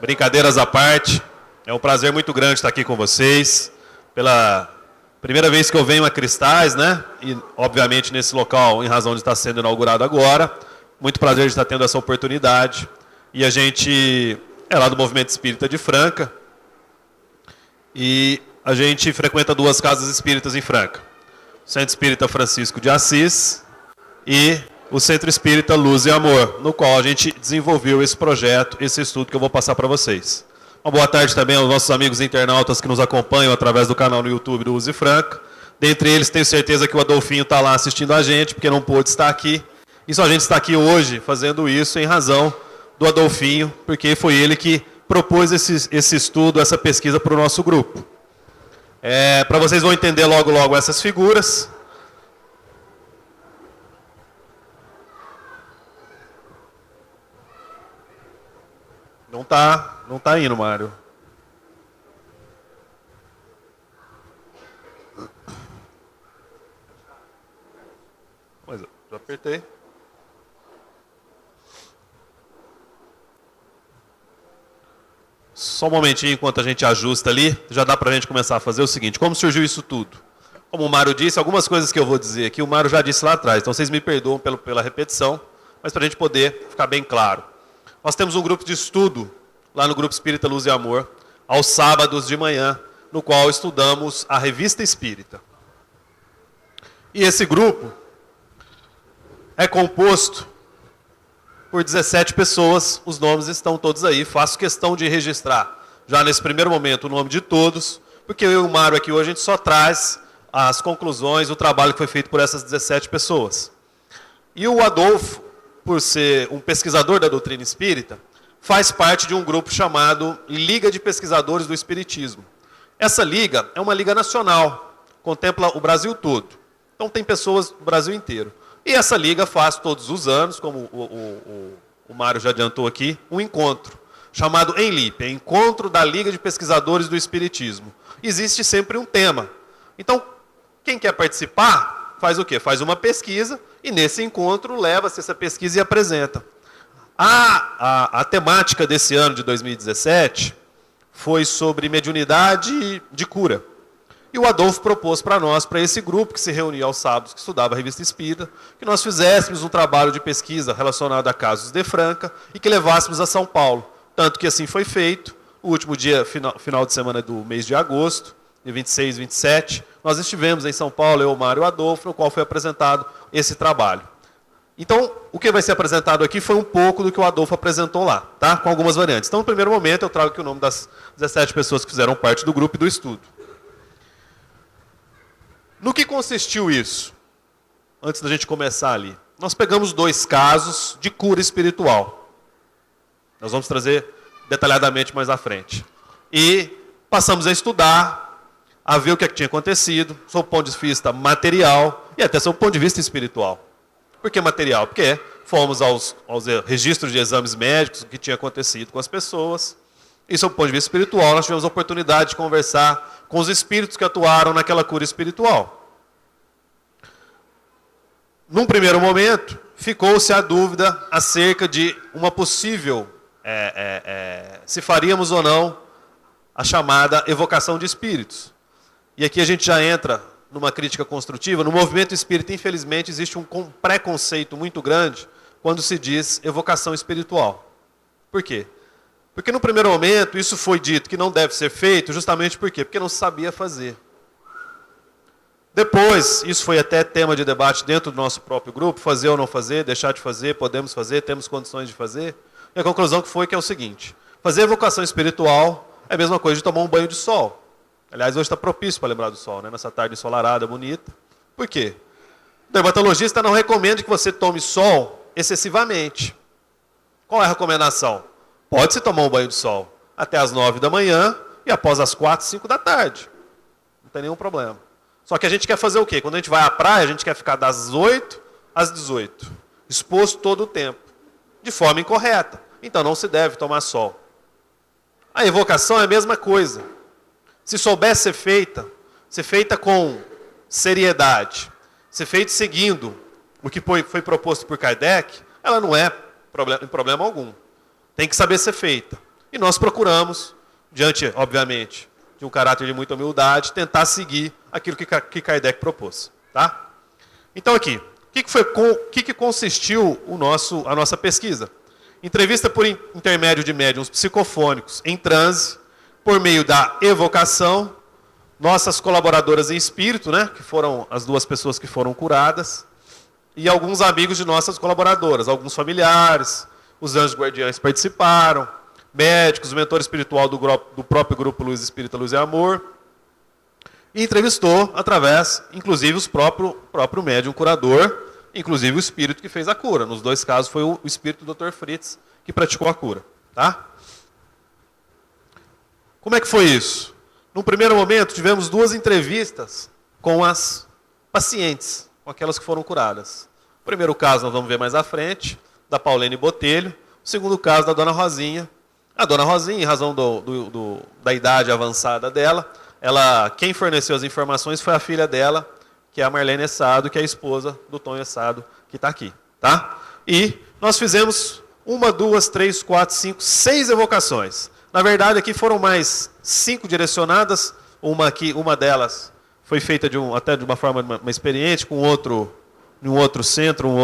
Brincadeiras à parte, é um prazer muito grande estar aqui com vocês. Pela primeira vez que eu venho a Cristais, né? E, obviamente, nesse local, em razão de estar sendo inaugurado agora. Muito prazer de estar tendo essa oportunidade. E a gente é lá do Movimento Espírita de Franca. E a gente frequenta 2 casas espíritas em Franca. O Centro Espírita Francisco de Assis e o Centro Espírita Luz e Amor, no qual a gente desenvolveu esse projeto, esse estudo que eu vou passar para vocês. Uma boa tarde também aos nossos amigos internautas que nos acompanham através do canal no YouTube do Use Franca. Dentre eles, tenho certeza que o Adolfinho está lá assistindo a gente, porque não pôde estar aqui. E só a gente está aqui hoje fazendo isso em razão do Adolfinho, porque foi ele que propôs esse estudo, essa pesquisa para o nosso grupo. Para vocês vão entender logo essas figuras. Não tá indo, Mário. Mas eu já apertei. Só um momentinho enquanto a gente ajusta ali, já dá para a gente começar a fazer o seguinte. Como surgiu isso tudo? Como o Mário disse, algumas coisas que eu vou dizer aqui, o Mário já disse lá atrás, então vocês me perdoam pela repetição, mas para a gente poder ficar bem claro. Nós temos um grupo de estudo, lá no Grupo Espírita Luz e Amor, aos sábados de manhã, no qual estudamos a Revista Espírita. E esse grupo é composto por 17 pessoas, os nomes estão todos aí, faço questão de registrar, já nesse primeiro momento, o nome de todos, porque eu e o Mário aqui hoje, a gente só traz as conclusões, o trabalho que foi feito por essas 17 pessoas. E o Adolfo, por ser um pesquisador da doutrina espírita, faz parte de um grupo chamado Liga de Pesquisadores do Espiritismo. Essa liga é uma liga nacional, contempla o Brasil todo. Então tem pessoas do Brasil inteiro. E essa liga faz todos os anos, como o Mário já adiantou aqui, um encontro, chamado ENLIP, Encontro da Liga de Pesquisadores do Espiritismo. Existe sempre um tema. Então, quem quer participar, faz o quê? Faz uma pesquisa, e nesse encontro leva-se essa pesquisa e apresenta. A temática desse ano de 2017 foi sobre mediunidade de cura. E o Adolfo propôs para nós, para esse grupo que se reunia aos sábados, que estudava a Revista Espírita, que nós fizéssemos um trabalho de pesquisa relacionado a casos de Franca e que levássemos a São Paulo. Tanto que assim foi feito. O último dia, final de semana do mês de agosto, de 26 e 27, nós estivemos em São Paulo, eu, o Mário e o Adolfo, no qual foi apresentado esse trabalho. Então, o que vai ser apresentado aqui foi um pouco do que o Adolfo apresentou lá, tá? Com algumas variantes. Então, no primeiro momento, eu trago aqui o nome das 17 pessoas que fizeram parte do grupo e do estudo. No que consistiu isso? Antes da gente começar ali. Nós pegamos 2 casos de cura espiritual. Nós vamos trazer detalhadamente mais à frente. E passamos a estudar, a ver o que tinha acontecido, sob o ponto de vista material e até sob o ponto de vista espiritual. Por que material? Porque fomos aos registros de exames médicos, o que tinha acontecido com as pessoas. E, sob o ponto de vista espiritual, nós tivemos a oportunidade de conversar com os espíritos que atuaram naquela cura espiritual. Num primeiro momento, ficou-se a dúvida acerca de uma possível, se faríamos ou não, a chamada evocação de espíritos. E aqui a gente já entra numa crítica construtiva. No movimento espírita, infelizmente, existe um preconceito muito grande quando se diz evocação espiritual. Por quê? Porque no primeiro momento isso foi dito que não deve ser feito, justamente por quê? Porque não se sabia fazer. Depois, isso foi até tema de debate dentro do nosso próprio grupo, fazer ou não fazer, deixar de fazer, podemos fazer, temos condições de fazer. E a conclusão que foi que é o seguinte: fazer evocação espiritual é a mesma coisa de tomar um banho de sol. Aliás, hoje está propício para lembrar do sol, né? Nessa tarde ensolarada, bonita. Por quê? O dermatologista não recomenda que você tome sol excessivamente. Qual é a recomendação? Pode-se tomar um banho de sol até as 9 da manhã e após as 4, 5 da tarde. Não tem nenhum problema. Só que a gente quer fazer o quê? Quando a gente vai à praia, a gente quer ficar das 8 às 18. Exposto todo o tempo. De forma incorreta. Então não se deve tomar sol. A evocação é a mesma coisa. Se souber ser feita com seriedade, ser feita seguindo o que foi proposto por Kardec, ela não é problema algum. tem que saber ser feita. E nós procuramos, diante, obviamente, de um caráter de muita humildade, tentar seguir aquilo que Kardec propôs. Tá? Então aqui, o que consistiu a nossa pesquisa? Entrevista por intermédio de médiuns psicofônicos em transe, por meio da evocação, nossas colaboradoras em espírito, né, que foram as 2 pessoas que foram curadas, e alguns amigos de nossas colaboradoras, alguns familiares, os anjos guardiães participaram, médicos, o mentor espiritual do próprio grupo Luz Espírita, Luz e Amor, e entrevistou através, inclusive, o próprio médium curador, inclusive o espírito que fez a cura. Nos 2 casos foi o espírito do Dr. Fritz que praticou a cura. Tá? Como é que foi isso? No primeiro momento, tivemos 2 entrevistas com as pacientes, com aquelas que foram curadas. O primeiro caso nós vamos ver mais à frente, da Paulene Botelho. O segundo caso da Dona Rosinha. A Dona Rosinha, em razão da idade avançada dela, quem forneceu as informações foi a filha dela, que é a Marlene Essado, que é a esposa do Tom Essado, que está aqui. Tá? E nós fizemos 1, 2, 3, 4, 5, 6 evocações. Na verdade, aqui foram mais 5 direcionadas. Uma delas foi feita até de uma forma mais experiente, com um outro centro, um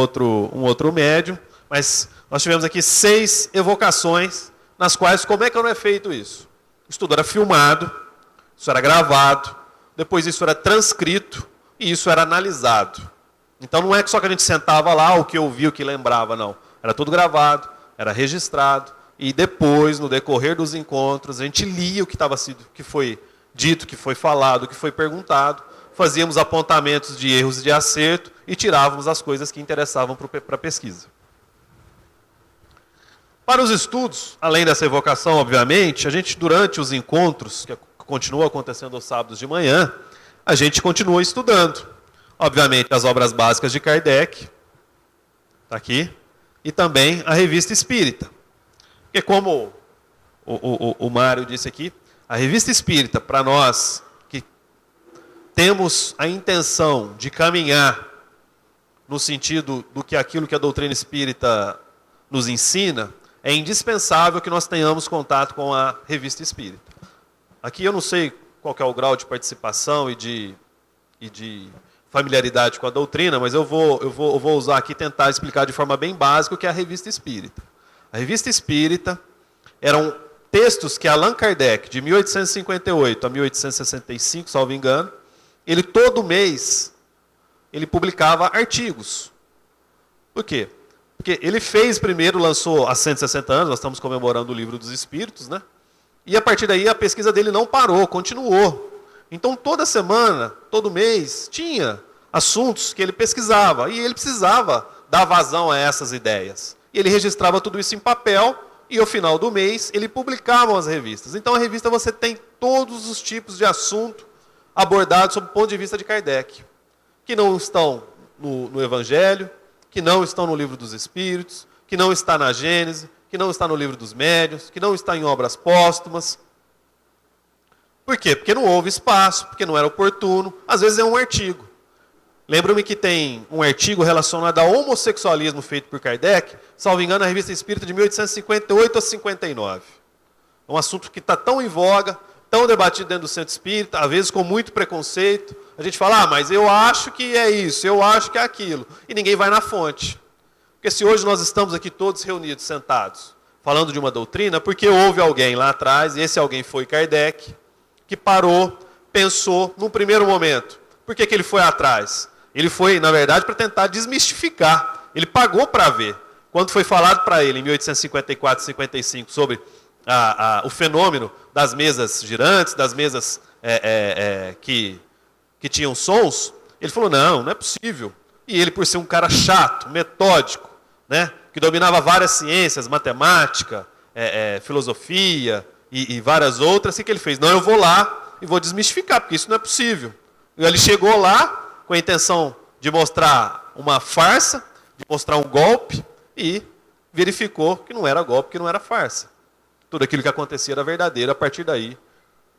outro médium. Mas nós tivemos aqui 6 evocações, nas quais, como é que não é feito isso? O estudo era filmado, isso era gravado, depois isso era transcrito e isso era analisado. Então não é só que a gente sentava lá, o que ouvia, o que lembrava, não. Era tudo gravado, era registrado, e depois, no decorrer dos encontros, a gente lia o que foi dito, o que foi falado, o que foi perguntado, fazíamos apontamentos de erros e de acerto e tirávamos as coisas que interessavam para a pesquisa. Para os estudos, além dessa evocação, obviamente, a gente, durante os encontros, que continuam acontecendo aos sábados de manhã, a gente continua estudando. Obviamente, as obras básicas de Kardec, está aqui, e também a Revista Espírita. Porque como o Mário disse aqui, a Revista Espírita, para nós que temos a intenção de caminhar no sentido do que aquilo que a doutrina espírita nos ensina, é indispensável que nós tenhamos contato com a Revista Espírita. Aqui eu não sei qual que é o grau de participação e de familiaridade com a doutrina, mas eu vou usar aqui, tentar explicar de forma bem básica o que é a Revista Espírita. A Revista Espírita eram textos que Allan Kardec, de 1858 a 1865, salvo engano, ele todo mês ele publicava artigos. Por quê? Porque ele lançou há 160 anos, nós estamos comemorando o Livro dos Espíritos, né? E a partir daí a pesquisa dele não parou, continuou. Então toda semana, todo mês, tinha assuntos que ele pesquisava. E ele precisava dar vazão a essas ideias. E ele registrava tudo isso em papel e ao final do mês ele publicava as revistas. Então a revista você tem todos os tipos de assunto abordados sob o ponto de vista de Kardec. Que não estão no Evangelho, que não estão no Livro dos Espíritos, que não está na Gênese, que não está no Livro dos Médiuns, que não está em obras póstumas. Por quê? Porque não houve espaço, porque não era oportuno. Às vezes é um artigo. Lembro-me que tem um artigo relacionado ao homossexualismo feito por Kardec, salvo engano, na Revista Espírita de 1858 a 59. É um assunto que está tão em voga, tão debatido dentro do centro espírita, às vezes com muito preconceito. A gente fala, mas eu acho que é isso, eu acho que é aquilo. E ninguém vai na fonte. Porque se hoje nós estamos aqui todos reunidos, sentados, falando de uma doutrina, porque houve alguém lá atrás, e esse alguém foi Kardec, que parou, pensou, num primeiro momento. Por que ele foi atrás? Ele foi, na verdade, para tentar desmistificar. Ele pagou para ver. Quando foi falado para ele, em 1854 e 55, sobre o fenômeno das mesas girantes, das mesas que tinham sons, ele falou, não é possível. E ele, por ser um cara chato, metódico, né, que dominava várias ciências, matemática, filosofia e várias outras, o que ele fez? Não, eu vou lá e vou desmistificar, porque isso não é possível. E ele chegou lá com a intenção de mostrar uma farsa, de mostrar um golpe, e verificou que não era golpe, que não era farsa. Tudo aquilo que acontecia era verdadeiro, a partir daí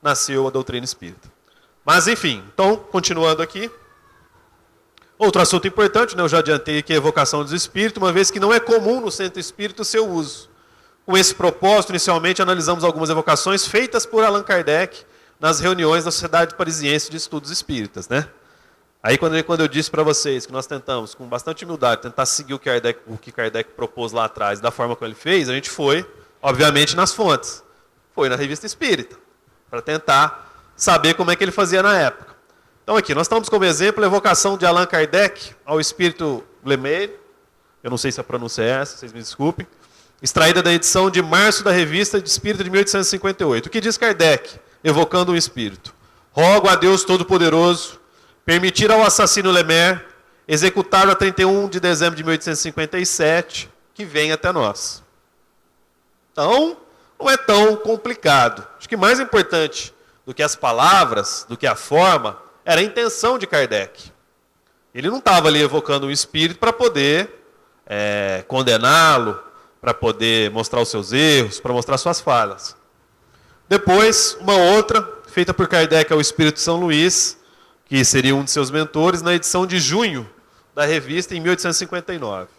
nasceu a doutrina espírita. Mas, enfim, então, continuando aqui. Outro assunto importante, né, eu já adiantei aqui a evocação dos espíritos, uma vez que não é comum no centro espírita o seu uso. Com esse propósito, inicialmente analisamos algumas evocações feitas por Allan Kardec nas reuniões da Sociedade Parisiense de Estudos Espíritas, né? Aí quando eu disse para vocês que nós tentamos, com bastante humildade, tentar seguir o que Kardec propôs lá atrás, da forma como ele fez, a gente foi, obviamente, nas fontes. Foi na Revista Espírita, para tentar saber como é que ele fazia na época. Então aqui, nós estamos como exemplo a evocação de Allan Kardec ao Espírito Lemaitre, eu não sei se a pronúncia é essa, vocês me desculpem, extraída da edição de março da Revista de Espírita de 1858. O que diz Kardec, evocando um espírito? Rogo a Deus Todo-Poderoso permitir ao assassino Lemaitre executá-lo a 31 de dezembro de 1857, que venha até nós. Então, não é tão complicado. Acho que mais importante do que as palavras, do que a forma, era a intenção de Kardec. Ele não estava ali evocando um espírito para poder condená-lo, para poder mostrar os seus erros, para mostrar suas falhas. Depois, uma outra, feita por Kardec ao Espírito São Luís, que seria um de seus mentores, na edição de junho da revista, em 1859.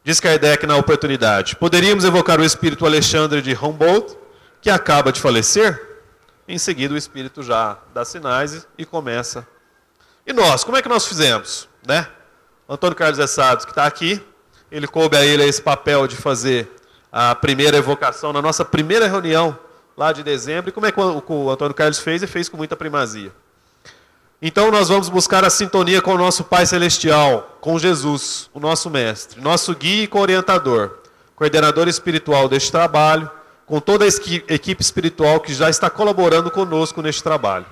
Diz Kardec na oportunidade: poderíamos evocar o espírito Alexandre de Humboldt, que acaba de falecer? Em seguida, o espírito já dá sinais e começa. E nós, como é que nós fizemos? Né? Antônio Carlos Essados, que está aqui, ele coube a ele esse papel de fazer a primeira evocação na nossa primeira reunião, lá de dezembro. E como é que o Antônio Carlos fez? E fez com muita primazia. Então nós vamos buscar a sintonia com o nosso Pai Celestial, com Jesus, o nosso Mestre, nosso guia e orientador, coordenador espiritual deste trabalho, com toda a equipe espiritual que já está colaborando conosco neste trabalho.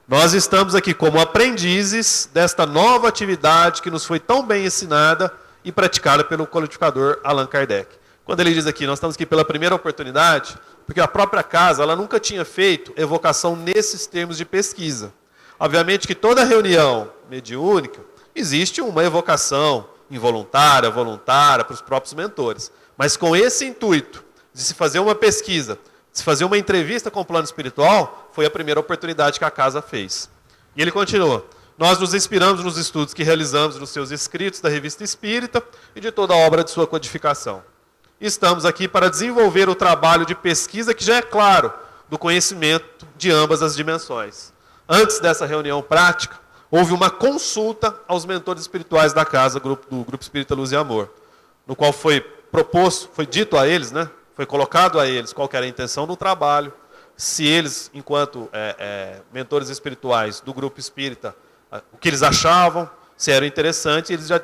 Nós estamos aqui como aprendizes desta nova atividade que nos foi tão bem ensinada e praticada pelo codificador Allan Kardec. Quando ele diz aqui, nós estamos aqui pela primeira oportunidade, porque a própria casa ela nunca tinha feito evocação nesses termos de pesquisa. Obviamente que toda reunião mediúnica existe uma evocação involuntária, voluntária, para os próprios mentores. Mas com esse intuito de se fazer uma pesquisa, de se fazer uma entrevista com o plano espiritual, foi a primeira oportunidade que a casa fez. E ele continua: nós nos inspiramos nos estudos que realizamos nos seus escritos da Revista Espírita e de toda a obra de sua codificação. Estamos aqui para desenvolver o trabalho de pesquisa que já é claro do conhecimento de ambas as dimensões. Antes dessa reunião prática, houve uma consulta aos mentores espirituais da casa, do Grupo Espírita Luz e Amor, no qual foi proposto, foi dito a eles, né, foi colocado a eles qual que era a intenção do trabalho, se eles, enquanto mentores espirituais do Grupo Espírita, o que eles achavam, se era interessante, eles já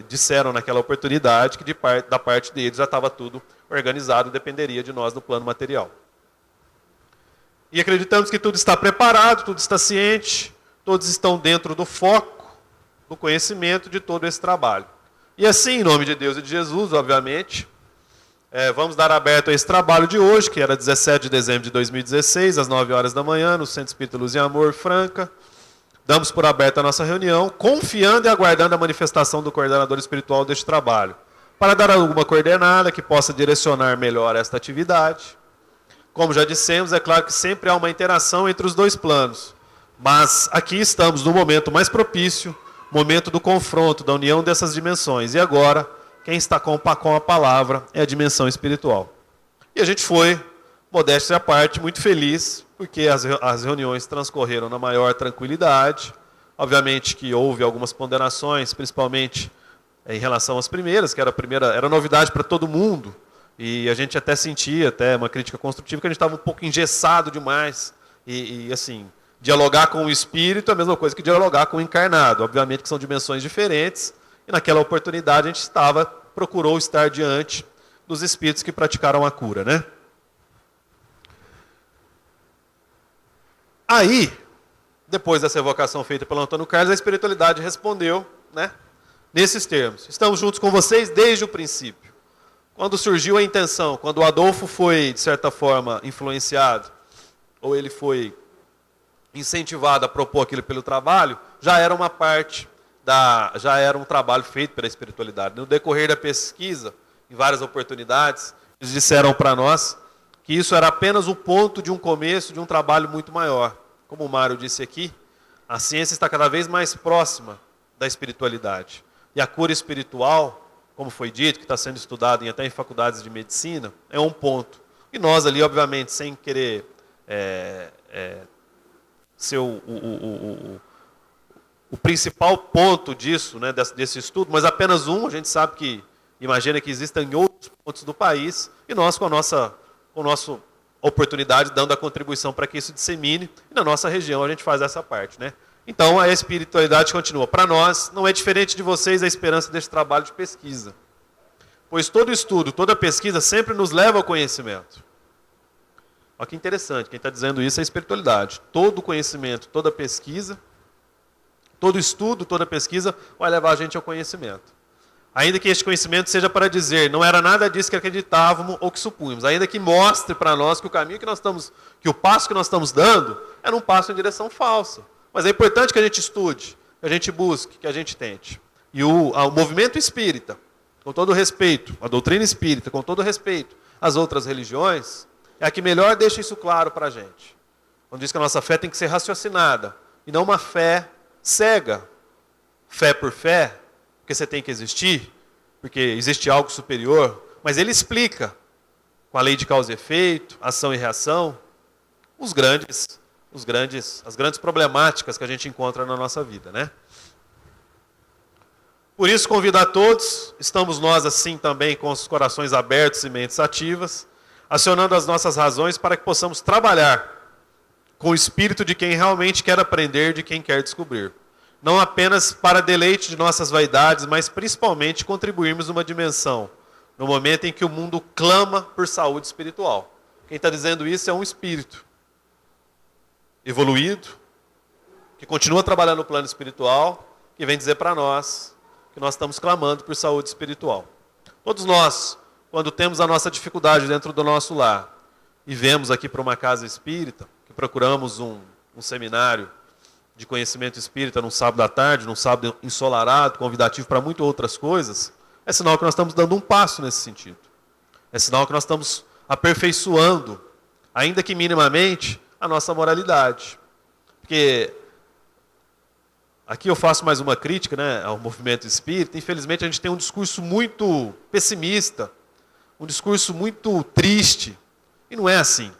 disseram naquela oportunidade que da parte deles já estava tudo organizado, dependeria de nós no plano material. E acreditamos que tudo está preparado, tudo está ciente, todos estão dentro do foco, do conhecimento de todo esse trabalho. E assim, em nome de Deus e de Jesus, obviamente, vamos dar aberto a esse trabalho de hoje, que era 17 de dezembro de 2016, às 9 horas da manhã, no Centro Espírita Luz e Amor, Franca. Damos por aberta a nossa reunião, confiando e aguardando a manifestação do coordenador espiritual deste trabalho, para dar alguma coordenada que possa direcionar melhor esta atividade. Como já dissemos, é claro que sempre há uma interação entre os dois planos, mas aqui estamos no momento mais propício, momento do confronto, da união dessas dimensões. E agora, quem está com a palavra é a dimensão espiritual. E a gente foi, modéstia à parte, muito feliz, porque as reuniões transcorreram na maior tranquilidade. Obviamente que houve algumas ponderações, principalmente em relação às primeiras, que era novidade para todo mundo. E a gente até sentia, até uma crítica construtiva, que a gente estava um pouco engessado demais. E assim, dialogar com o espírito é a mesma coisa que dialogar com o encarnado. Obviamente que são dimensões diferentes. E naquela oportunidade a gente procurou estar diante dos espíritos que praticaram a cura, né? Aí, depois dessa evocação feita pelo Antônio Carlos, a espiritualidade respondeu, né, nesses termos: estamos juntos com vocês desde o princípio. Quando surgiu a intenção, quando o Adolfo foi, de certa forma, influenciado, ou ele foi incentivado a propor aquilo pelo trabalho, já era uma parte, já era um trabalho feito pela espiritualidade. No decorrer da pesquisa, em várias oportunidades, eles disseram para nós que isso era apenas o ponto de um começo de um trabalho muito maior. Como o Mário disse aqui, a ciência está cada vez mais próxima da espiritualidade. E a cura espiritual, como foi dito, que está sendo estudado até em faculdades de medicina, é um ponto. E nós ali, obviamente, sem querer ser o principal ponto disso, né, desse estudo, mas apenas um, a gente sabe que, imagina que existem em outros pontos do país, e nós com a nossa oportunidade, dando a contribuição para que isso dissemine, e na nossa região a gente faz essa parte, né? Então a espiritualidade continua. Para nós, não é diferente de vocês a esperança desse trabalho de pesquisa. Pois todo estudo, toda pesquisa sempre nos leva ao conhecimento. Olha que interessante, quem está dizendo isso é a espiritualidade. Todo conhecimento, toda pesquisa, todo estudo, toda pesquisa vai levar a gente ao conhecimento. Ainda que este conhecimento seja para dizer, não era nada disso que acreditávamos ou que supunhamos. Ainda que mostre para nós que o caminho que o passo que nós estamos dando era um passo em direção falsa. Mas é importante que a gente estude, que a gente busque, que a gente tente. E o movimento espírita, com todo respeito, a doutrina espírita, com todo respeito às outras religiões, é a que melhor deixa isso claro para a gente. Quando diz que a nossa fé tem que ser raciocinada, e não uma fé cega. Fé por fé, porque você tem que existir, porque existe algo superior, mas ele explica, com a lei de causa e efeito, ação e reação, as grandes problemáticas que a gente encontra na nossa vida, né? Por isso, convido a todos, estamos nós assim também com os corações abertos e mentes ativas, acionando as nossas razões para que possamos trabalhar com o espírito de quem realmente quer aprender, de quem quer descobrir. Não apenas para deleite de nossas vaidades, mas principalmente contribuirmos numa dimensão, no momento em que o mundo clama por saúde espiritual. Quem está dizendo isso é um espírito evoluído, que continua trabalhando no plano espiritual, que vem dizer para nós que nós estamos clamando por saúde espiritual. Todos nós, quando temos a nossa dificuldade dentro do nosso lar, e vemos aqui para uma casa espírita, que procuramos um seminário de conhecimento espírita num sábado à tarde, num sábado ensolarado, convidativo para muitas outras coisas, é sinal que nós estamos dando um passo nesse sentido. É sinal que nós estamos aperfeiçoando, ainda que minimamente, a nossa moralidade. Porque aqui eu faço mais uma crítica, né, ao movimento espírita. Infelizmente a gente tem um discurso muito pessimista, um discurso muito triste, e não é assim.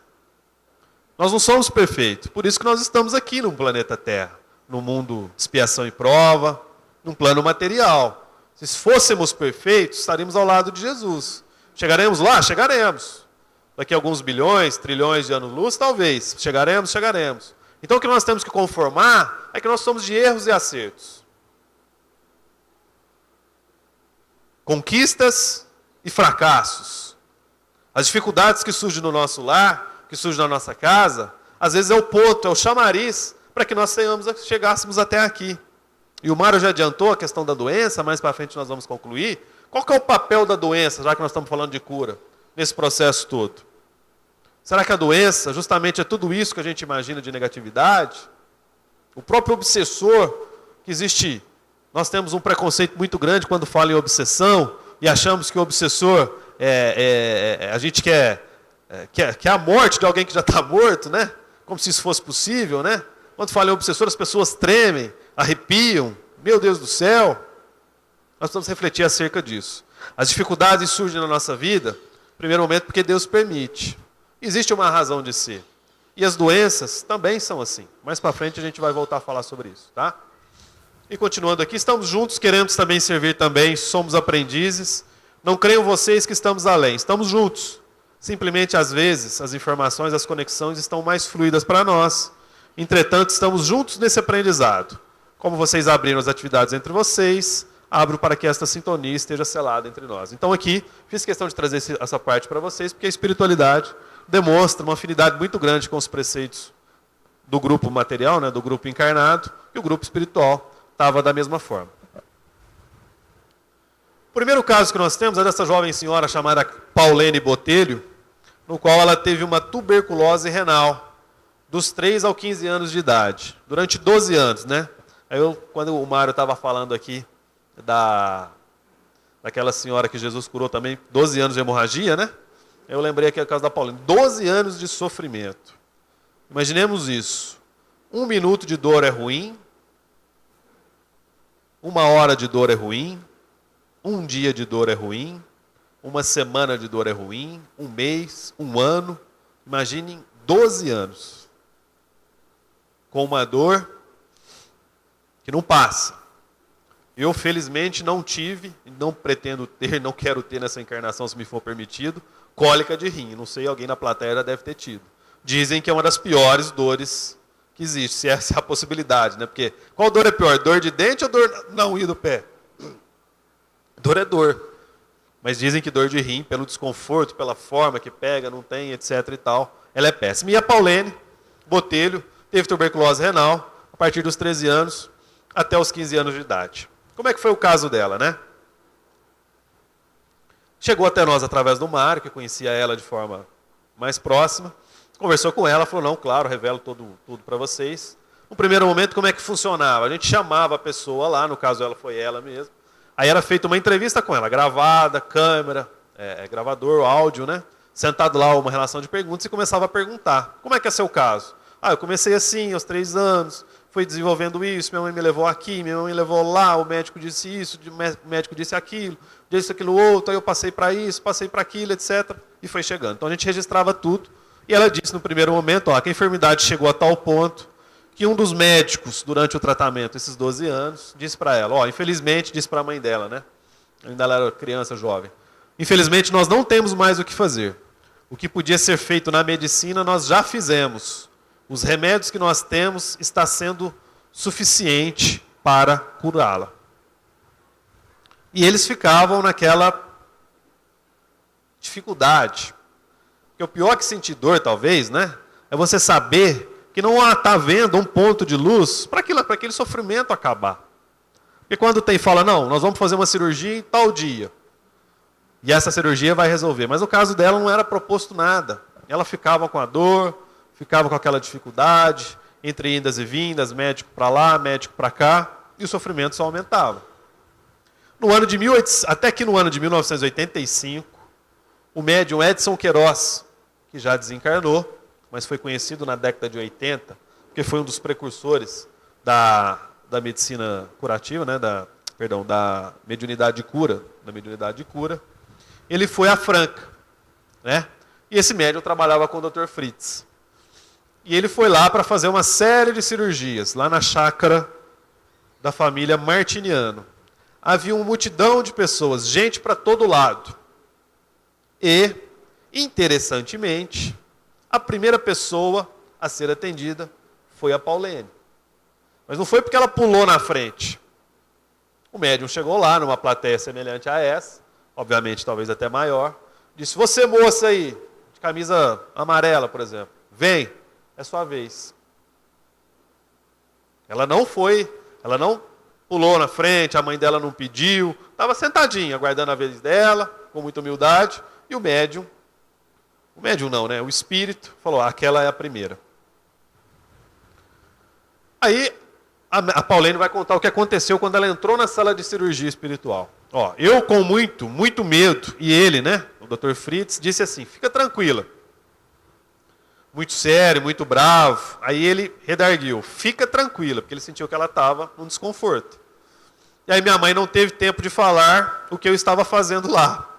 Nós não somos perfeitos, por isso que nós estamos aqui no planeta Terra, no mundo de expiação e prova, num plano material. Se fôssemos perfeitos, estaríamos ao lado de Jesus. Chegaremos lá? Chegaremos. Daqui a alguns bilhões, trilhões de anos-luz, talvez. Chegaremos. Então o que nós temos que conformar é que nós somos de erros e acertos. Conquistas e fracassos. As dificuldades que surgem no nosso lar, que surgem na nossa casa, às vezes é o ponto, é o chamariz para que nós chegássemos até aqui. E o Mário já adiantou a questão da doença, mais para frente nós vamos concluir. Qual que é o papel da doença, já que nós estamos falando de cura, nesse processo todo? Será que a doença justamente é tudo isso que a gente imagina de negatividade? O próprio obsessor, que existe, nós temos um preconceito muito grande quando fala em obsessão, e achamos que o obsessor, a gente quer a morte de alguém que já está morto, né? Como se isso fosse possível, né? Quando fala em obsessor, as pessoas tremem, arrepiam. Meu Deus do céu! Nós precisamos refletir acerca disso. As dificuldades surgem na nossa vida, no primeiro momento, porque Deus permite. Existe uma razão de ser. E as doenças também são assim. Mais para frente a gente vai voltar a falar sobre isso, tá? E continuando aqui, estamos juntos, queremos também servir também, somos aprendizes. Não creiam vocês que estamos além. Estamos juntos. Simplesmente, às vezes, as informações, as conexões estão mais fluidas para nós. Entretanto, estamos juntos nesse aprendizado. Como vocês abriram as atividades entre vocês, abro para que esta sintonia esteja selada entre nós. Então aqui, fiz questão de trazer essa parte para vocês, porque a espiritualidade demonstra uma afinidade muito grande com os preceitos do grupo material, né, do grupo encarnado, e o grupo espiritual estava da mesma forma. O primeiro caso que nós temos é dessa jovem senhora chamada Paulene Botelho, no qual ela teve uma tuberculose renal, dos 3 aos 15 anos de idade, durante 12 anos, né? Aí quando o Mário estava falando aqui daquela senhora que Jesus curou também, 12 anos de hemorragia, né? Eu lembrei aqui o caso da Paulina. 12 anos de sofrimento. Imaginemos isso. 1 minuto de dor é ruim. 1 hora de dor é ruim. um dia de dor é ruim, uma semana de dor é ruim, um mês, um ano. Imaginem 12 anos com uma dor que não passa. Eu, felizmente, não tive, não pretendo ter, não quero ter nessa encarnação, se me for permitido, cólica de rim. Não sei, alguém na plateia já deve ter tido. Dizem que é uma das piores dores que existe, se essa é a possibilidade, né? Porque qual dor é pior, dor de dente ou dor na unha do pé? Dor é dor. Mas dizem que dor de rim, pelo desconforto, pela forma que pega, não tem, etc e tal, ela é péssima. E a Paulene Botelho teve tuberculose renal a partir dos 13 anos até os 15 anos de idade. Como é que foi o caso dela, né? Chegou até nós através do Mário, que conhecia ela de forma mais próxima. Conversou com ela, falou, não, claro, revelo tudo para vocês. No primeiro momento, como é que funcionava? A gente chamava a pessoa lá, no caso ela foi ela mesma. Aí era feita uma entrevista com ela, gravada, câmera, gravador, áudio, né? Sentado lá, uma relação de perguntas e começava a perguntar. Como é que é seu caso? Eu comecei assim, aos 3 anos, fui desenvolvendo isso, minha mãe me levou aqui, minha mãe me levou lá, o médico disse isso, o médico disse aquilo, disse aquilo outro, aí eu passei para isso, passei para aquilo, etc. E foi chegando. Então a gente registrava tudo. E ela disse no primeiro momento, que a enfermidade chegou a tal ponto que um dos médicos, durante o tratamento, esses 12 anos, disse para ela, infelizmente, disse para a mãe dela, né? Ainda ela era criança, jovem. Infelizmente, nós não temos mais o que fazer. O que podia ser feito na medicina, nós já fizemos. Os remédios que nós temos está sendo suficiente para curá-la. E eles ficavam naquela dificuldade. Porque o pior que sentir dor, talvez, né? É você saber que não está havendo um ponto de luz para aquele sofrimento acabar. Porque quando fala, não, nós vamos fazer uma cirurgia em tal dia. E essa cirurgia vai resolver. Mas no caso dela não era proposto nada. Ela ficava com a dor, ficava com aquela dificuldade, entre indas e vindas, médico para lá, médico para cá, e o sofrimento só aumentava. Até que no ano de 1985, o médium Edson Queiroz, que já desencarnou, mas foi conhecido na década de 80, porque foi um dos precursores da medicina curativa, né, da mediunidade de cura, ele foi a Franca, né? E esse médium trabalhava com o Dr. Fritz. E ele foi lá para fazer uma série de cirurgias, lá na chácara da família Martiniano. Havia uma multidão de pessoas, gente para todo lado. E, interessantemente, a primeira pessoa a ser atendida foi a Paulene. Mas não foi porque ela pulou na frente. O médium chegou lá, numa plateia semelhante a essa, obviamente talvez até maior, disse, você moça aí, de camisa amarela, por exemplo, vem, é sua vez. Ela não pulou na frente, a mãe dela não pediu, estava sentadinha, aguardando a vez dela, com muita humildade, e o médium não, né? O espírito falou, aquela é a primeira. Aí a Paulene vai contar o que aconteceu quando ela entrou na sala de cirurgia espiritual. Eu com muito, muito medo, e ele, né? O Dr. Fritz, disse assim, fica tranquila. Muito sério, muito bravo. Aí ele redarguiu, fica tranquila, porque ele sentiu que ela estava num desconforto. E aí minha mãe não teve tempo de falar o que eu estava fazendo lá.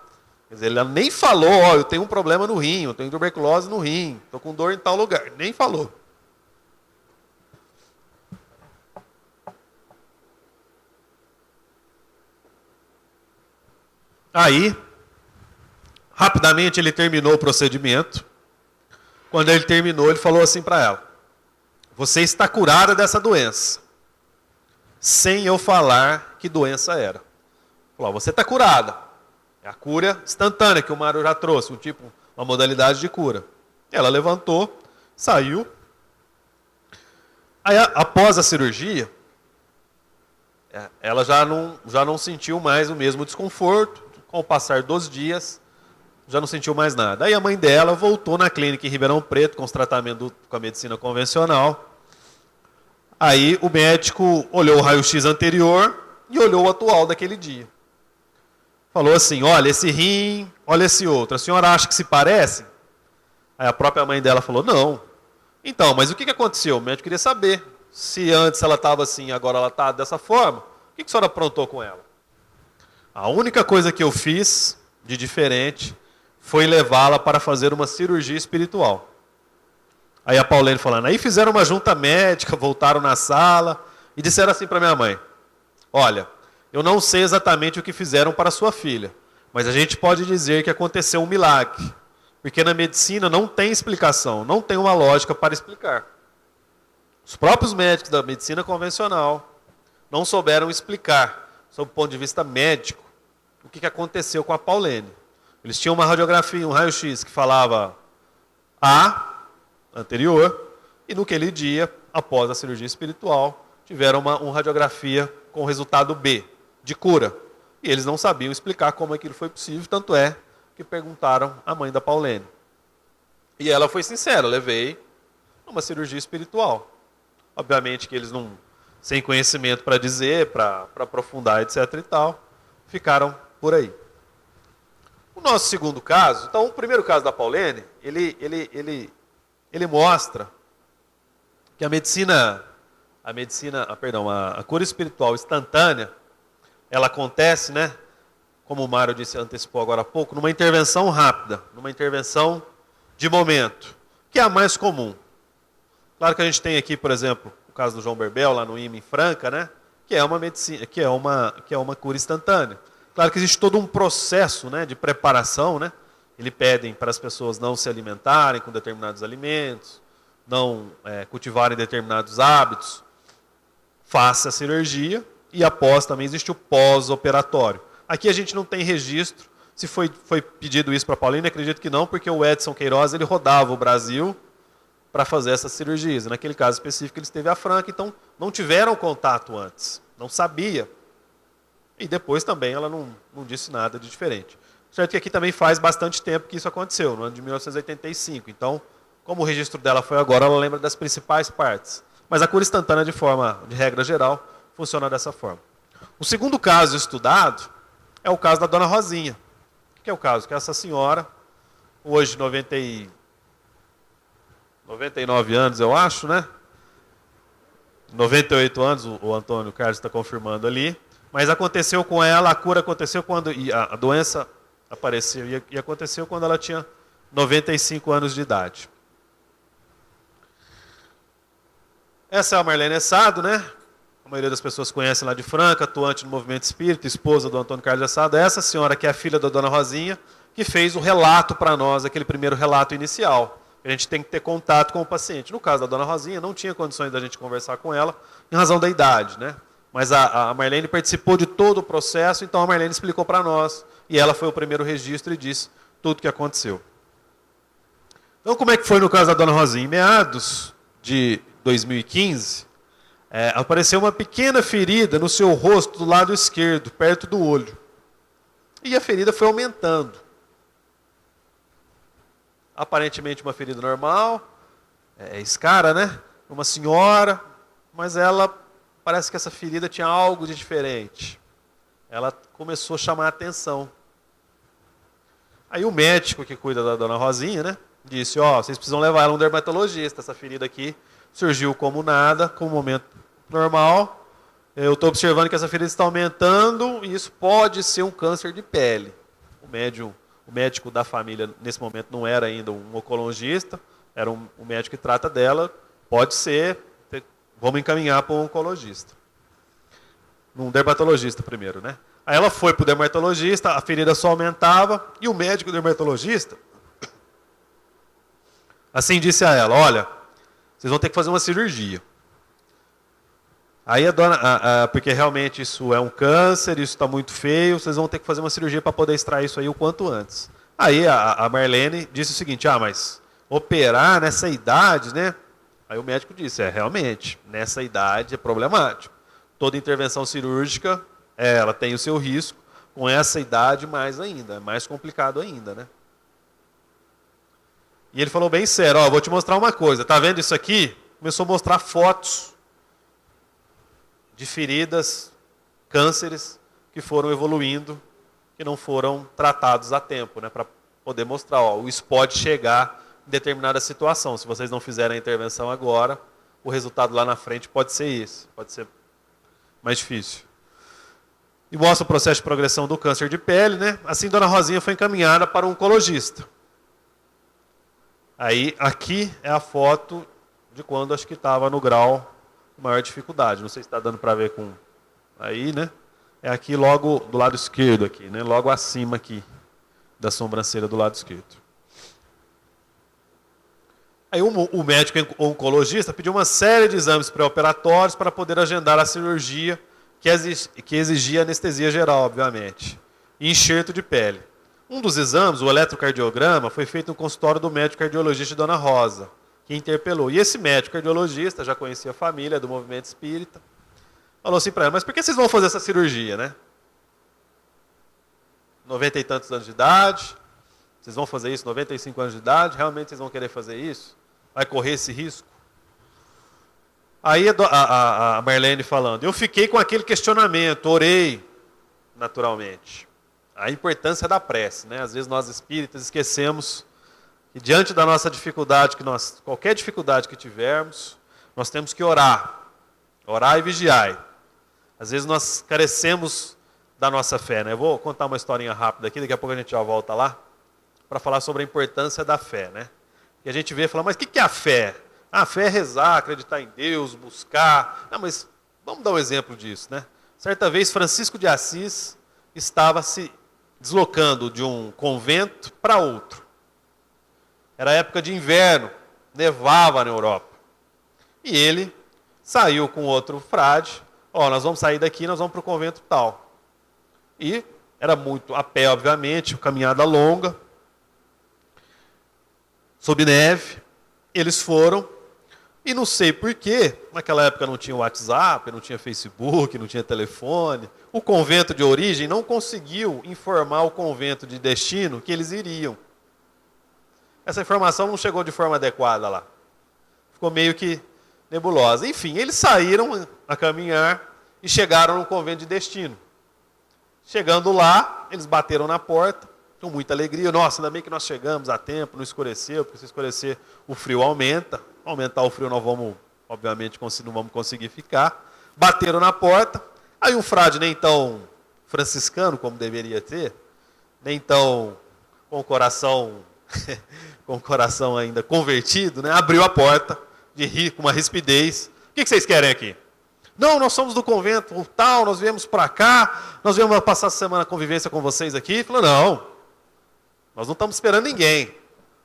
Quer dizer, ela nem falou, eu tenho um problema no rim, eu tenho tuberculose no rim, estou com dor em tal lugar. Nem falou. Aí, rapidamente ele terminou o procedimento. Quando ele terminou, ele falou assim para ela, você está curada dessa doença. Sem eu falar que doença era. Falou, você está curada. É a cura instantânea que o Mário já trouxe, uma modalidade de cura. Ela levantou, saiu. Aí, após a cirurgia, ela já não sentiu mais o mesmo desconforto. Com o passar dos dias, já não sentiu mais nada. Aí a mãe dela voltou na clínica em Ribeirão Preto, com os tratamentos com a medicina convencional. Aí o médico olhou o raio-x anterior e olhou o atual daquele dia. Falou assim, olha esse rim, olha esse outro. A senhora acha que se parecem? Aí a própria mãe dela falou, não. Então, mas o que aconteceu? O médico queria saber se antes ela estava assim, agora ela está dessa forma. O que a senhora aprontou com ela? A única coisa que eu fiz de diferente foi levá-la para fazer uma cirurgia espiritual. Aí a Paulene falando, aí fizeram uma junta médica, voltaram na sala e disseram assim para minha mãe, olha, eu não sei exatamente o que fizeram para sua filha, mas a gente pode dizer que aconteceu um milagre, porque na medicina não tem explicação, não tem uma lógica para explicar. Os próprios médicos da medicina convencional não souberam explicar, sob o ponto de vista médico, o que aconteceu com a Paulene. Eles tinham uma radiografia, um raio-x que falava A, anterior, e naquele dia, após a cirurgia espiritual, tiveram uma radiografia com o resultado B, de cura. E eles não sabiam explicar como aquilo foi possível, tanto é que perguntaram à mãe da Paulene. E ela foi sincera, levei uma cirurgia espiritual. Obviamente que eles não, sem conhecimento para dizer, para aprofundar, etc. e tal, ficaram por aí. O nosso segundo caso, então o primeiro caso da Paulene, ele mostra que a cura espiritual instantânea, ela acontece, né, como o Mário disse, antecipou agora há pouco, numa intervenção rápida, numa intervenção de momento, que é a mais comum. Claro que a gente tem aqui, por exemplo, o caso do João Berbel, lá no IME em Franca, né, que é uma medicina, que é uma cura instantânea. Claro que existe todo um processo, né, de preparação, né? Eles pedem para as pessoas não se alimentarem com determinados alimentos, não cultivarem determinados hábitos, faça a cirurgia e após também existe o pós-operatório. Aqui a gente não tem registro se foi pedido isso para a Paulina, acredito que não, porque o Edson Queiroz ele rodava o Brasil para fazer essas cirurgias. Naquele caso específico ele esteve a Franca, então não tiveram contato antes, não sabia. E depois também ela não disse nada de diferente. Certo que aqui também faz bastante tempo que isso aconteceu, no ano de 1985. Então, como o registro dela foi agora, ela lembra das principais partes. Mas a cura instantânea, de regra geral, funciona dessa forma. O segundo caso estudado é o caso da Dona Rosinha. O que é o caso? Que essa senhora, hoje 99 anos, eu acho, né? 98 anos, o Antônio Carlos está confirmando ali. Mas aconteceu com ela, a cura aconteceu quando a doença apareceu e aconteceu quando ela tinha 95 anos de idade. Essa é a Marlene Essado, né? A maioria das pessoas conhece lá de Franca, atuante no movimento espírita, esposa do Antônio Carlos Essado. Essa senhora que é a filha da Dona Rosinha, que fez o relato para nós, aquele primeiro relato inicial. A gente tem que ter contato com o paciente. No caso da Dona Rosinha, não tinha condições da gente conversar com ela, em razão da idade, né? Mas a Marlene participou de todo o processo, então a Marlene explicou para nós, e ela foi o primeiro registro e disse tudo o que aconteceu. Então, como é que foi no caso da Dona Rosinha? Em meados de 2015, apareceu uma pequena ferida no seu rosto do lado esquerdo, perto do olho. E a ferida foi aumentando. Aparentemente uma ferida normal, escara, né? Uma senhora, mas ela... Parece que essa ferida tinha algo de diferente. Ela começou a chamar a atenção. Aí o médico que cuida da Dona Rosinha, né, disse, vocês precisam levar ela a um dermatologista. Essa ferida aqui surgiu como nada, como um momento normal. Eu estou observando que essa ferida está aumentando e isso pode ser um câncer de pele. O médico da família, nesse momento, não era ainda um oncologista, era um médico que trata dela. Pode ser... Vamos encaminhar para um oncologista. Um dermatologista primeiro, né? Aí ela foi para o dermatologista, a ferida só aumentava, e o médico dermatologista, assim disse a ela, olha, vocês vão ter que fazer uma cirurgia. Aí porque realmente isso é um câncer, isso está muito feio, vocês vão ter que fazer uma cirurgia para poder extrair isso aí o quanto antes. Aí a Marlene disse o seguinte, mas operar nessa idade, né? Aí o médico disse, realmente, nessa idade é problemático. Toda intervenção cirúrgica, ela tem o seu risco, com essa idade mais ainda, é mais complicado ainda, né? E ele falou bem sério, vou te mostrar uma coisa, tá vendo isso aqui? Começou a mostrar fotos de feridas, cânceres, que foram evoluindo, que não foram tratados a tempo, né? Para poder mostrar, isso pode chegar em determinada situação. Se vocês não fizerem a intervenção agora, o resultado lá na frente pode ser esse, pode ser mais difícil. e mostra o processo de progressão do câncer de pele, né? Assim, Dona Rosinha foi encaminhada para um oncologista. Aí, aqui é a foto de quando acho que estava no grau de maior dificuldade. Não sei se está dando para ver com... Aí, né? É aqui logo do lado esquerdo, aqui, né? Logo acima aqui da sobrancelha do lado esquerdo. Aí o médico oncologista pediu uma série de exames pré-operatórios para poder agendar a cirurgia que exigia anestesia geral, obviamente, e enxerto de pele. Um dos exames, o eletrocardiograma, foi feito no consultório do médico cardiologista Dona Rosa, que interpelou. E esse médico cardiologista já conhecia a família do movimento espírita, falou assim para ela, mas por que vocês vão fazer essa cirurgia, né? 90 e tantos anos de idade, vocês vão fazer isso, 95 anos de idade, realmente vocês vão querer fazer isso? Vai correr esse risco? Aí a Marlene falando, eu fiquei com aquele questionamento, orei, naturalmente. A importância da prece, né? Às vezes nós espíritas esquecemos que diante da nossa dificuldade, qualquer dificuldade que tivermos, nós temos que orar. Orar e vigiar. Às vezes nós carecemos da nossa fé, né? Eu vou contar uma historinha rápida aqui, daqui a pouco a gente já volta lá, para falar sobre a importância da fé, né? E a gente vê e fala, mas o que é a fé? A fé é rezar, acreditar em Deus, buscar. Não, mas vamos dar um exemplo disso, né? Certa vez, Francisco de Assis estava se deslocando de um convento para outro. Era época de inverno, nevava na Europa. E ele saiu com outro frade, nós vamos sair daqui, nós vamos para o convento tal. E era muito a pé, obviamente, caminhada longa, sob neve. Eles foram, e não sei porquê, naquela época não tinha WhatsApp, não tinha Facebook, não tinha telefone. O convento de origem não conseguiu informar o convento de destino que eles iriam. Essa informação não chegou de forma adequada lá. Ficou meio que nebulosa. Enfim, eles saíram a caminhar e chegaram no convento de destino. Chegando lá, eles bateram na porta, com muita alegria. Nossa, ainda bem que nós chegamos a tempo, não escureceu, porque se escurecer o frio aumenta. Aumentar o frio nós vamos, obviamente, não vamos conseguir ficar. Bateram na porta. Aí um frade nem tão franciscano como deveria ter, nem tão com o coração ainda convertido, né? Abriu a porta com uma rispidez. O que vocês querem aqui? Não, nós somos do convento tal, nós viemos para cá, nós viemos passar a semana de convivência com vocês aqui. Falou, não, nós não estamos esperando ninguém.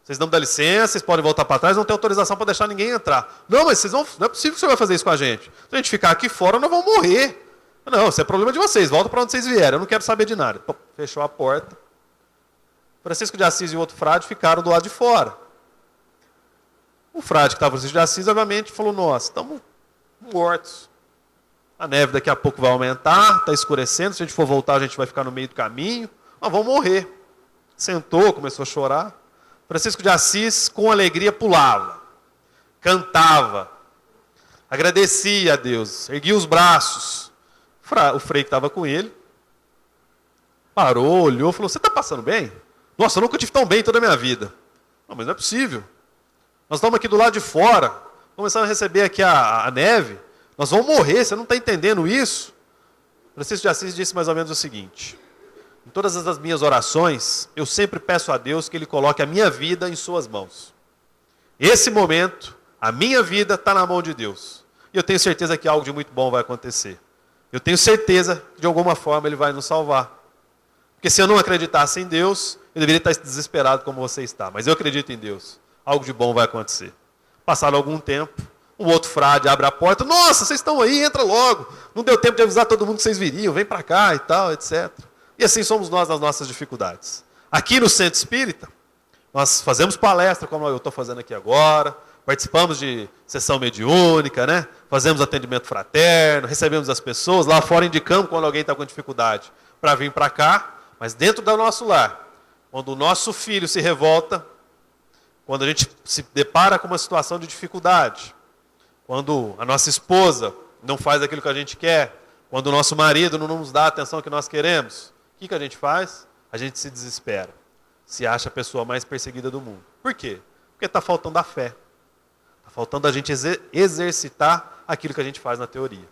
Vocês não me dão licença, vocês podem voltar para trás, não tem autorização para deixar ninguém entrar. Não, mas não é possível que você vai fazer isso com a gente. Se a gente ficar aqui fora, nós vamos morrer. Não, isso é problema de vocês, volta para onde vocês vieram, eu não quero saber de nada. Fechou a porta. Francisco de Assis e o outro frade ficaram do lado de fora. O frade que estava Francisco de Assis, obviamente, falou, nossa, estamos mortos. A neve daqui a pouco vai aumentar, está escurecendo, se a gente for voltar, a gente vai ficar no meio do caminho, nós vamos morrer. Sentou, começou a chorar. Francisco de Assis, com alegria, pulava, cantava, agradecia a Deus, erguia os braços. O frei que estava com ele parou, olhou, falou, você está passando bem? Nossa, eu nunca tive tão bem em toda a minha vida. Não, mas não é possível. Nós estamos aqui do lado de fora, começando a receber aqui a neve, nós vamos morrer, você não está entendendo isso? Francisco de Assis disse mais ou menos o seguinte, em todas as minhas orações, eu sempre peço a Deus que Ele coloque a minha vida em suas mãos. Esse momento, a minha vida está na mão de Deus. E eu tenho certeza que algo de muito bom vai acontecer. Eu tenho certeza que de alguma forma Ele vai nos salvar. Porque se eu não acreditasse em Deus, eu deveria estar desesperado como você está. Mas eu acredito em Deus. Algo de bom vai acontecer. Passado algum tempo, um outro frade abre a porta. Nossa, vocês estão aí, entra logo. Não deu tempo de avisar todo mundo que vocês viriam. Vem para cá e tal, etc. E assim somos nós nas nossas dificuldades. Aqui no Centro Espírita, nós fazemos palestra, como eu estou fazendo aqui agora, participamos de sessão mediúnica, né? Fazemos atendimento fraterno, recebemos as pessoas, lá fora indicamos quando alguém está com dificuldade para vir para cá, mas dentro do nosso lar, quando o nosso filho se revolta, quando a gente se depara com uma situação de dificuldade, quando a nossa esposa não faz aquilo que a gente quer, quando o nosso marido não nos dá a atenção que nós queremos, o que a gente faz? A gente se desespera. Se acha a pessoa mais perseguida do mundo. Por quê? Porque está faltando a fé. Está faltando a gente exercitar aquilo que a gente faz na teoria.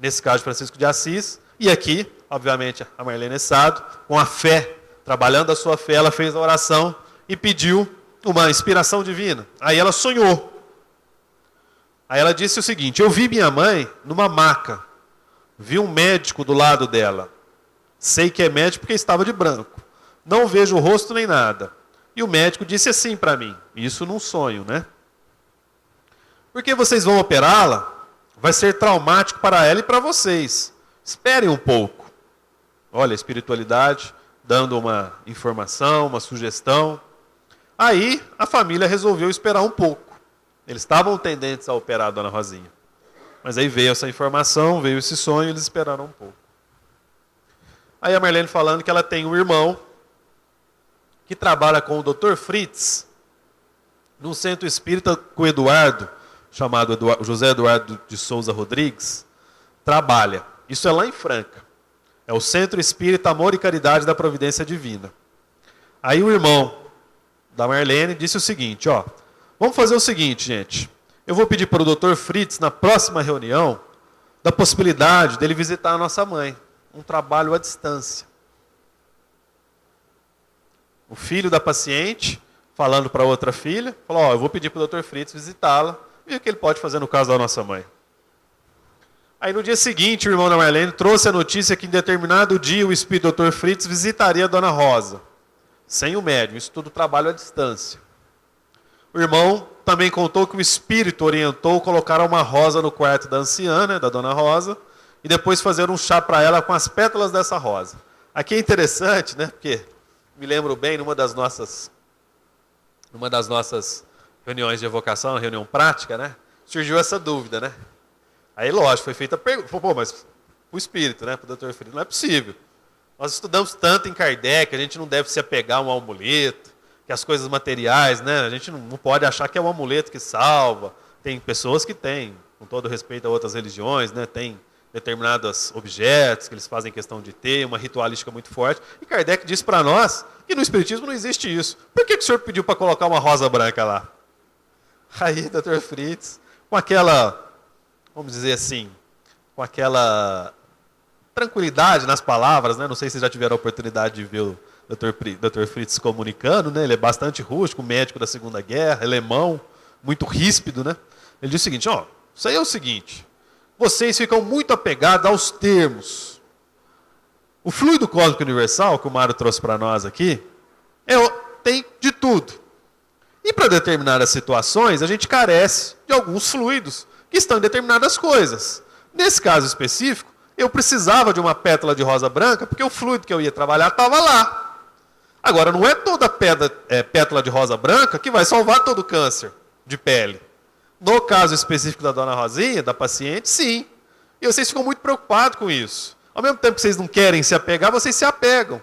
Nesse caso de Francisco de Assis, E aqui, obviamente, a Marlene Sado, com a fé, trabalhando a sua fé, ela fez a oração e pediu uma inspiração divina. Aí ela sonhou. Aí ela disse o seguinte: eu vi minha mãe numa maca, vi um médico do lado dela. Sei que é médico porque estava de branco. Não vejo o rosto nem nada. E o médico disse assim para mim, isso num sonho, né? Porque vocês vão operá-la, vai ser traumático para ela e para vocês. Esperem um pouco. Olha, a espiritualidade dando uma informação, uma sugestão. Aí a família resolveu esperar um pouco. Eles estavam tendentes a operar a Dona Rosinha. Mas aí veio essa informação, veio esse sonho, eles esperaram um pouco. Aí a Marlene falando que ela tem um irmão que trabalha com o Dr. Fritz, num centro espírita com o Eduardo, chamado José Eduardo de Souza Rodrigues, trabalha. Isso é lá em Franca. É o Centro Espírita Amor e Caridade da Providência Divina. Aí o irmão da Marlene disse o seguinte, ó, vamos fazer o seguinte, gente. Eu vou pedir para o Dr. Fritz, na próxima reunião, da possibilidade dele visitar a nossa mãe. Um trabalho à distância. O filho da paciente, falando para outra filha, falou, ó, eu vou pedir para o Dr. Fritz visitá-la, e o que ele pode fazer no caso da nossa mãe. Aí no dia seguinte, o irmão da Marlene trouxe a notícia que em determinado dia o espírito Dr. Fritz visitaria a Dona Rosa, sem o médium, isso tudo trabalho à distância. O irmão também contou que o espírito orientou colocar uma rosa no quarto da anciã, né, da Dona Rosa, e depois fazer um chá para ela com as pétalas dessa rosa. Aqui é interessante, né, porque me lembro bem, numa das nossas reuniões de evocação, reunião prática, né, surgiu essa dúvida, né. Aí, lógico, foi feita a pergunta, pô, mas o espírito, né, para o Dr. Fritz, não é possível. Nós estudamos tanto em Kardec, a gente não deve se apegar a um amuleto, que as coisas materiais, né, a gente não pode achar que é o amuleto que salva. Tem pessoas que têm, com todo respeito a outras religiões, né, tem determinados objetos que eles fazem questão de ter, uma ritualística muito forte. E Kardec disse para nós que no Espiritismo não existe isso. Por que o senhor pediu para colocar uma rosa branca lá? Aí, Dr. Fritz, com aquela, vamos dizer assim, com aquela tranquilidade nas palavras, né? Não sei se vocês já tiveram a oportunidade de ver o Dr. Fritz comunicando, né? Ele é bastante rústico, médico da Segunda Guerra, alemão, muito ríspido, né? Ele diz o seguinte, ó, isso aí é o seguinte, vocês ficam muito apegados aos termos. O fluido cósmico universal, que o Mário trouxe para nós aqui, tem de tudo. E para determinadas situações, a gente carece de alguns fluidos que estão em determinadas coisas. Nesse caso específico, eu precisava de uma pétala de rosa branca, porque o fluido que eu ia trabalhar estava lá. Agora, não é toda pétala de rosa branca que vai salvar todo o câncer de pele. No caso específico da Dona Rosinha, da paciente, sim. E vocês ficam muito preocupados com isso. Ao mesmo tempo que vocês não querem se apegar, vocês se apegam.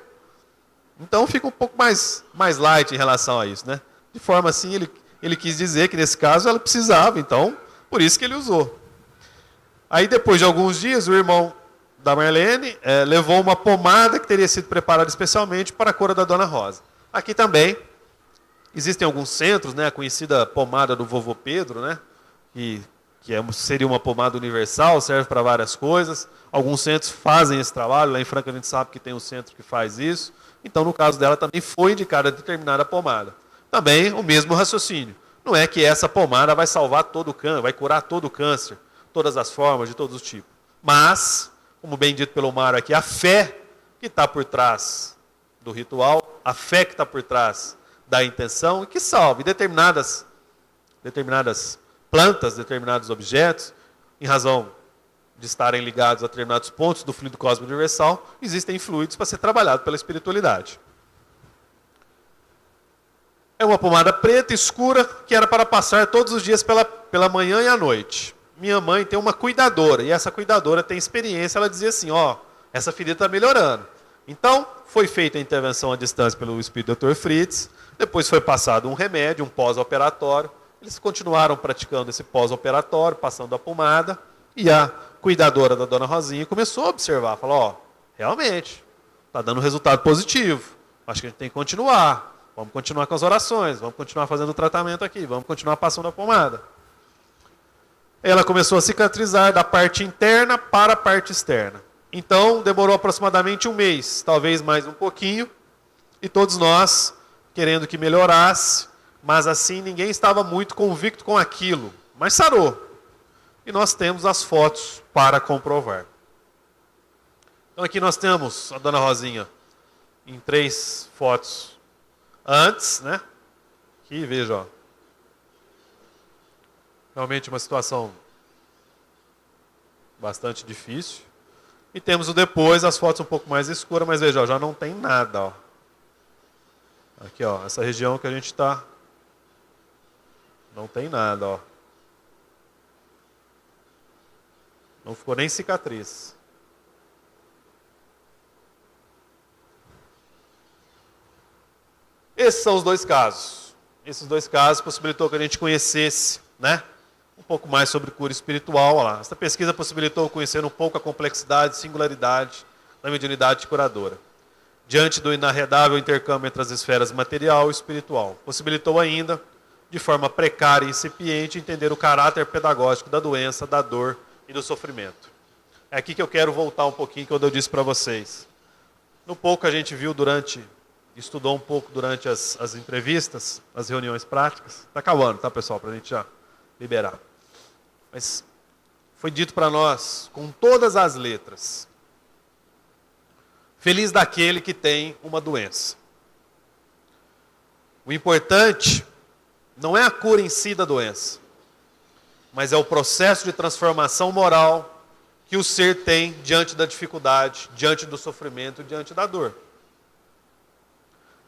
Então fica um pouco mais light em relação a isso, né? De forma assim, ele quis dizer que nesse caso ela precisava, então, por isso que ele usou. Aí depois de alguns dias, o irmão da Marlene levou uma pomada que teria sido preparada especialmente para a cura da Dona Rosa. Aqui também existem alguns centros, né? A conhecida pomada do vovô Pedro, né? Que seria uma pomada universal, serve para várias coisas. Alguns centros fazem esse trabalho, lá em Franca a gente sabe que tem um centro que faz isso. Então, no caso dela, também foi indicada determinada pomada. Também o mesmo raciocínio. Não é que essa pomada vai salvar todo o câncer, vai curar todo o câncer, todas as formas, de todos os tipos. Mas, como bem dito pelo Mário aqui, a fé que está por trás do ritual, a fé que está por trás da intenção, e que salve determinadas plantas, determinados objetos, em razão de estarem ligados a determinados pontos do fluido cósmico universal, existem fluidos para ser trabalhado pela espiritualidade. É uma pomada preta, escura, que era para passar todos os dias pela manhã e à noite. Minha mãe tem uma cuidadora, e essa cuidadora tem experiência, ela dizia assim, ó, essa ferida está melhorando. Então, foi feita a intervenção à distância pelo espírito Dr. Fritz, depois foi passado um remédio, um pós-operatório, eles continuaram praticando esse pós-operatório, passando a pomada, e a cuidadora da Dona Rosinha começou a observar, falou, ó, realmente, está dando resultado positivo, acho que a gente tem que continuar, vamos continuar com as orações, vamos continuar fazendo o tratamento aqui, vamos continuar passando a pomada. Ela começou a cicatrizar da parte interna para a parte externa. Então, demorou aproximadamente um mês, talvez mais um pouquinho, e todos nós querendo que melhorasse, mas assim ninguém estava muito convicto com aquilo, mas sarou. E nós temos as fotos para comprovar. Então aqui nós temos a dona Rosinha em 3 fotos antes, né? Aqui, veja, ó. Realmente uma situação bastante difícil. E temos o depois, as fotos um pouco mais escuras, mas veja, ó, já não tem nada, ó. Aqui, ó, essa região que a gente está, não tem nada, ó. Não ficou nem cicatriz. Esses são os 2 casos. Esses 2 casos possibilitou que a gente conhecesse, né, um pouco mais sobre cura espiritual. Olha lá. Essa pesquisa possibilitou conhecer um pouco a complexidade e singularidade da mediunidade curadora, diante do inarredável intercâmbio entre as esferas material e espiritual. Possibilitou ainda, de forma precária e incipiente, entender o caráter pedagógico da doença, da dor e do sofrimento. É aqui que eu quero voltar um pouquinho, quando eu disse para vocês. No pouco que a gente viu estudou um pouco durante as entrevistas, as reuniões práticas. Está acabando, tá, pessoal, para a gente já liberar. Mas foi dito para nós, com todas as letras, feliz daquele que tem uma doença. O importante não é a cura em si da doença, mas é o processo de transformação moral que o ser tem diante da dificuldade, diante do sofrimento, diante da dor.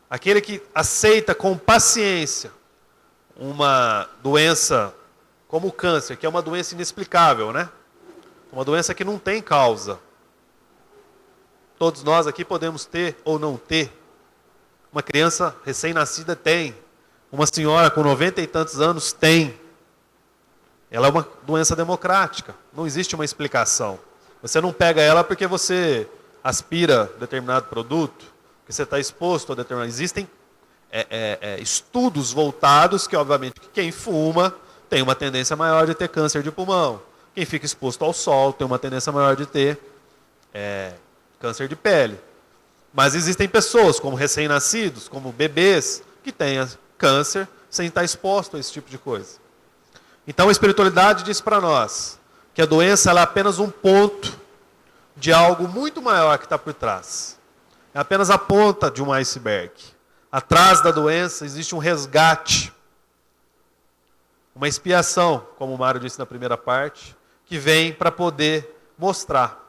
Aquele que aceita com paciência uma doença como o câncer, que é uma doença inexplicável, né? Uma doença que não tem causa. Todos nós aqui podemos ter ou não ter. Uma criança recém-nascida tem. Uma senhora com 90 e tantos anos tem. Ela é uma doença democrática. Não existe uma explicação. Você não pega ela porque você aspira determinado produto, porque você está exposto a determinado... Existem estudos voltados que, obviamente, quem fuma tem uma tendência maior de ter câncer de pulmão. Quem fica exposto ao sol tem uma tendência maior de ter câncer de pele. Mas existem pessoas, como recém-nascidos, como bebês, que têm câncer sem estar exposto a esse tipo de coisa. Então a espiritualidade diz para nós que a doença ela é apenas um ponto de algo muito maior que está por trás. É apenas a ponta de um iceberg. Atrás da doença existe um resgate, uma expiação, como o Mário disse na primeira parte, que vem para poder mostrar.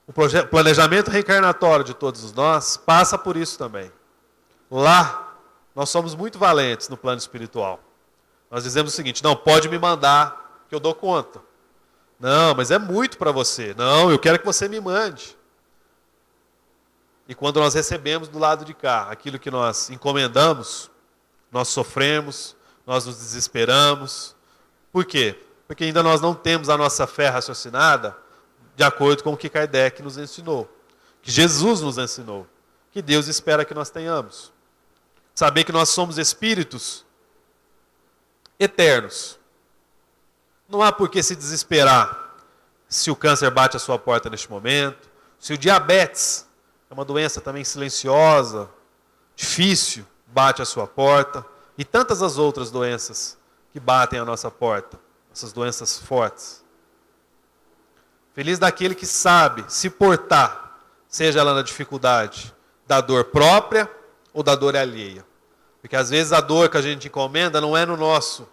O planejamento reencarnatório de todos nós passa por isso também. Lá, nós somos muito valentes no plano espiritual. Nós dizemos o seguinte: não, pode me mandar, que eu dou conta. Não, mas é muito para você. Não, eu quero que você me mande. E quando nós recebemos do lado de cá aquilo que nós encomendamos, nós sofremos, nós nos desesperamos. Por quê? Porque ainda nós não temos a nossa fé raciocinada de acordo com o que Kardec nos ensinou, que Jesus nos ensinou, que Deus espera que nós tenhamos. Saber que nós somos espíritos eternos. Não há por que se desesperar se o câncer bate à sua porta neste momento, se o diabetes, é uma doença também silenciosa, difícil, bate à sua porta, e tantas as outras doenças que batem à nossa porta, essas doenças fortes. Feliz daquele que sabe se portar, seja ela na dificuldade da dor própria ou da dor alheia. Porque às vezes a dor que a gente encomenda não é no nosso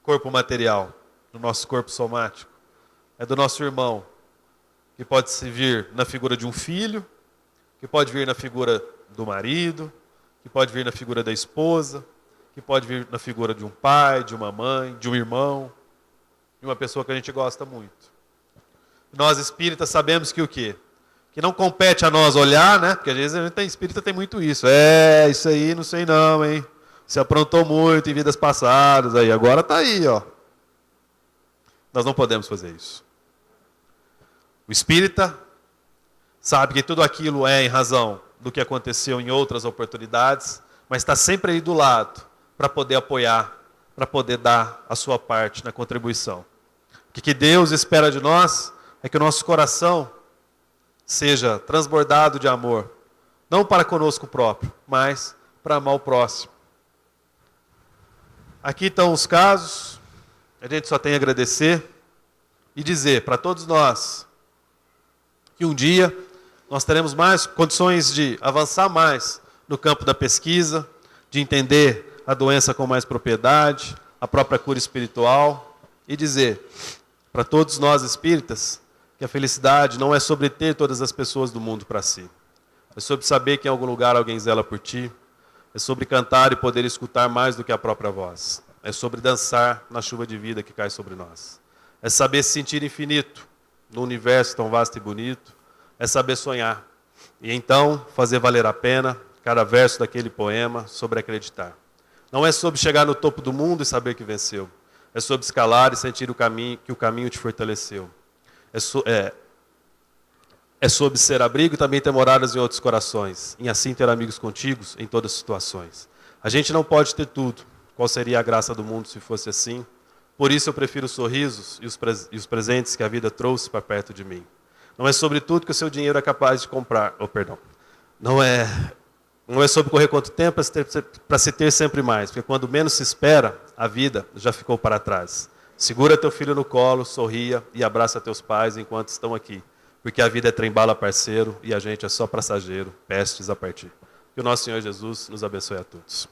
corpo material, no nosso corpo somático. É do nosso irmão, que pode se vir na figura de um filho, que pode vir na figura do marido, que pode vir na figura da esposa, que pode vir na figura de um pai, de uma mãe, de um irmão, de uma pessoa que a gente gosta muito. Nós espíritas sabemos que o quê? Que não compete a nós olhar, né? Porque às vezes a gente espírita tem muito isso. Isso aí não sei não, hein? Se aprontou muito em vidas passadas, aí agora está aí, ó. Nós não podemos fazer isso. O espírita sabe que tudo aquilo é em razão do que aconteceu em outras oportunidades, mas está sempre aí do lado para poder apoiar, para poder dar a sua parte na contribuição. O que Deus espera de nós é é que o nosso coração seja transbordado de amor, não para conosco próprio, mas para amar o próximo. Aqui estão os casos, a gente só tem a agradecer e dizer para todos nós que um dia nós teremos mais condições de avançar mais no campo da pesquisa, de entender a doença com mais propriedade, a própria cura espiritual, e dizer para todos nós espíritas que a felicidade não é sobre ter todas as pessoas do mundo para si. É sobre saber que em algum lugar alguém zela por ti. É sobre cantar e poder escutar mais do que a própria voz. É sobre dançar na chuva de vida que cai sobre nós. É saber se sentir infinito no universo tão vasto e bonito. É saber sonhar. E então fazer valer a pena cada verso daquele poema sobre acreditar. Não é sobre chegar no topo do mundo e saber que venceu. É sobre escalar e sentir que o caminho te fortaleceu. É sobre ser abrigo e também ter moradas em outros corações. E assim ter amigos contigos em todas as situações. A gente não pode ter tudo. Qual seria a graça do mundo se fosse assim? Por isso eu prefiro os sorrisos e os presentes que a vida trouxe para perto de mim. Não é sobre tudo que o seu dinheiro é capaz de comprar. Não é sobre correr quanto tempo para se ter sempre mais. Porque quando menos se espera, a vida já ficou para trás. Segura teu filho no colo, sorria e abraça teus pais enquanto estão aqui. Porque a vida é trem-bala, parceiro, e a gente é só passageiro, prestes a partir. Que o nosso Senhor Jesus nos abençoe a todos.